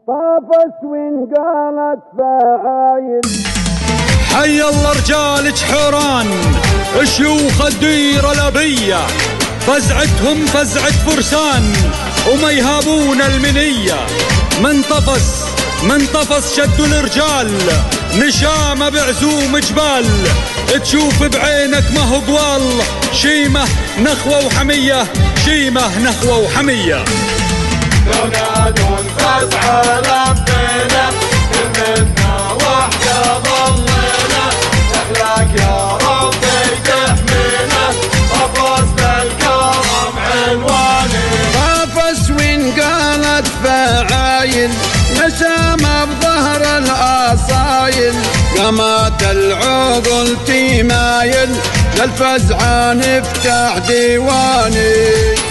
طافت وين قالت فعايل. حي الله رجال جحوران شيوخ الديرة الأبية، فزعتهم فزعة فرسان وما يهابون المنية. من طفس شدوا الرجال، نشامة بعزوم جبال، تشوف بعينك ما هو بوال. شيمة نخوة وحمية، شيمة نخوة وحمية. ينادون فزعة لبينا، كلمتنا وحدة ظلينا، أخلاق يا ربي تحمينا، طفس بالكرم عنواني. طافس وين قالت فعايل، نسامة بظهر الأصايل، قامت العقل تمايل، للفزعة نفتح ديواني.